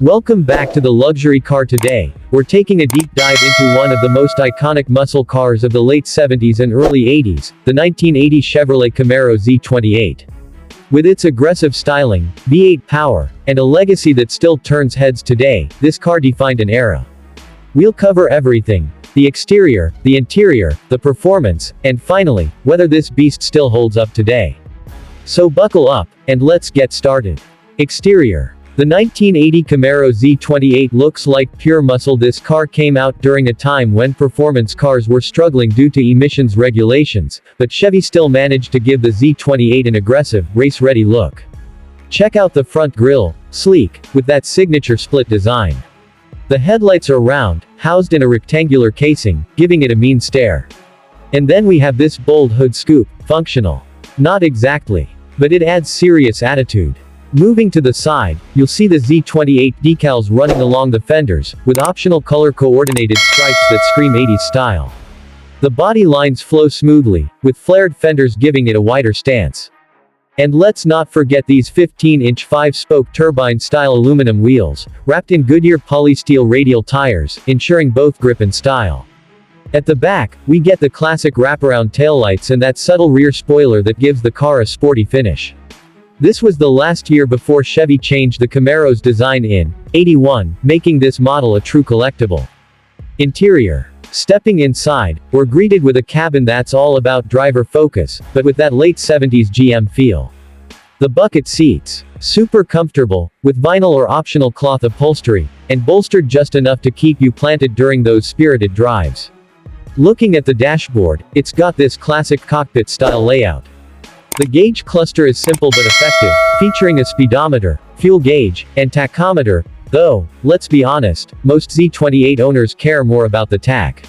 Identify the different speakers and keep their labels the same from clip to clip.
Speaker 1: Welcome back to the luxury car. Today, we're taking a deep dive into one of the most iconic muscle cars of the late 70s and early 80s, the 1980 Chevrolet Camaro Z28. With its aggressive styling, V8 power, and a legacy that still turns heads today, this car defined an era. We'll cover everything: the exterior, the interior, the performance, and finally, whether this beast still holds up today. So buckle up, and let's get started. Exterior. The 1980 Camaro Z28 looks like pure muscle. This car came out during a time when performance cars were struggling due to emissions regulations, but Chevy still managed to give the Z28 an aggressive, race-ready look. Check out the front grille, sleek, with that signature split design. The headlights are round, housed in a rectangular casing, giving it a mean stare. And then we have this bold hood scoop, functional. Not exactly. But it adds serious attitude. Moving to the side, you'll see the Z28 decals running along the fenders, with optional color-coordinated stripes that scream 80s style. The body lines flow smoothly, with flared fenders giving it a wider stance. And let's not forget these 15-inch 5-spoke turbine-style aluminum wheels, wrapped in Goodyear polysteel radial tires, ensuring both grip and style. At the back, we get the classic wraparound taillights and that subtle rear spoiler that gives the car a sporty finish. This was the last year before Chevy changed the Camaro's design in '81, making this model a true collectible. Interior. Stepping inside, we're greeted with a cabin that's all about driver focus, but with that late 70s GM feel. The bucket seats. Super comfortable, with vinyl or optional cloth upholstery, and bolstered just enough to keep you planted during those spirited drives. Looking at the dashboard, it's got this classic cockpit-style layout. The gauge cluster is simple but effective, featuring a speedometer, fuel gauge, and tachometer, though, let's be honest, most Z28 owners care more about the tach.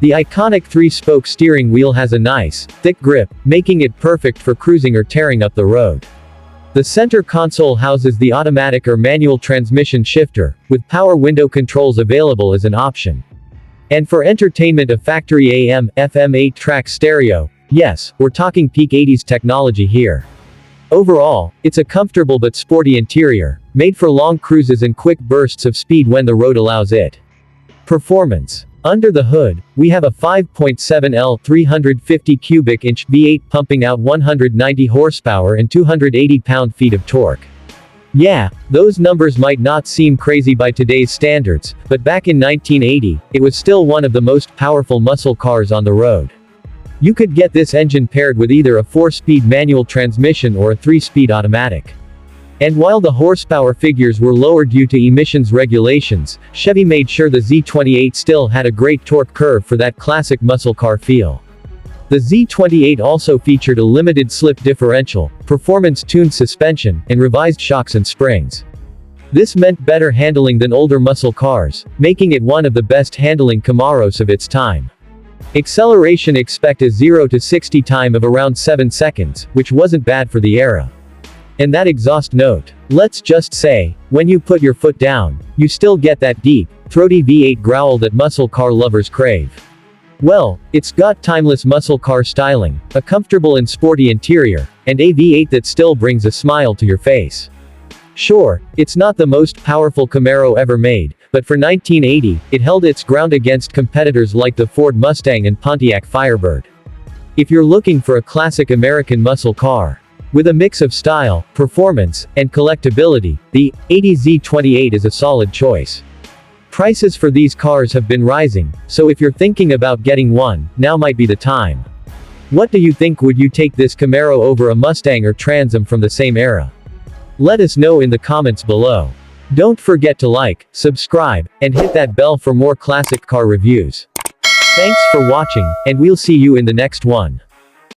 Speaker 1: The iconic 3-spoke steering wheel has a nice, thick grip, making it perfect for cruising or tearing up the road. The center console houses the automatic or manual transmission shifter, with power window controls available as an option. And for entertainment, a factory AM/FM 8-track stereo. Yes, we're talking peak 80s technology here. Overall, it's a comfortable but sporty interior, made for long cruises and quick bursts of speed when the road allows it. Performance. Under the hood, we have a 5.7L 350 cubic inch V8 pumping out 190 horsepower and 280 pound-feet of torque. Yeah, those numbers might not seem crazy by today's standards, but back in 1980, it was still one of the most powerful muscle cars on the road. You could get this engine paired with either a 4-speed manual transmission or a 3-speed automatic. And while the horsepower figures were lower due to emissions regulations, Chevy made sure the Z28 still had a great torque curve for that classic muscle car feel. The Z28 also featured a limited slip differential, performance-tuned suspension, and revised shocks and springs. This meant better handling than older muscle cars, making it one of the best handling Camaros of its time. Acceleration: expect a 0 to 60 time of around 7 seconds, which wasn't bad for the era. And that exhaust note. Let's just say, when you put your foot down, you still get that deep, throaty V8 growl that muscle car lovers crave. Well, it's got timeless muscle car styling, a comfortable and sporty interior, and a V8 that still brings a smile to your face. Sure, it's not the most powerful Camaro ever made, but for 1980, it held its ground against competitors like the Ford Mustang and Pontiac Firebird. If you're looking for a classic American muscle car, with a mix of style, performance, and collectability, the '80 Z28 is a solid choice. Prices for these cars have been rising, so if you're thinking about getting one, now might be the time. What do you think? Would you take this Camaro over a Mustang or Trans Am from the same era? Let us know in the comments below. Don't forget to like, subscribe, and hit that bell for more classic car reviews. Thanks for watching, and we'll see you in the next one.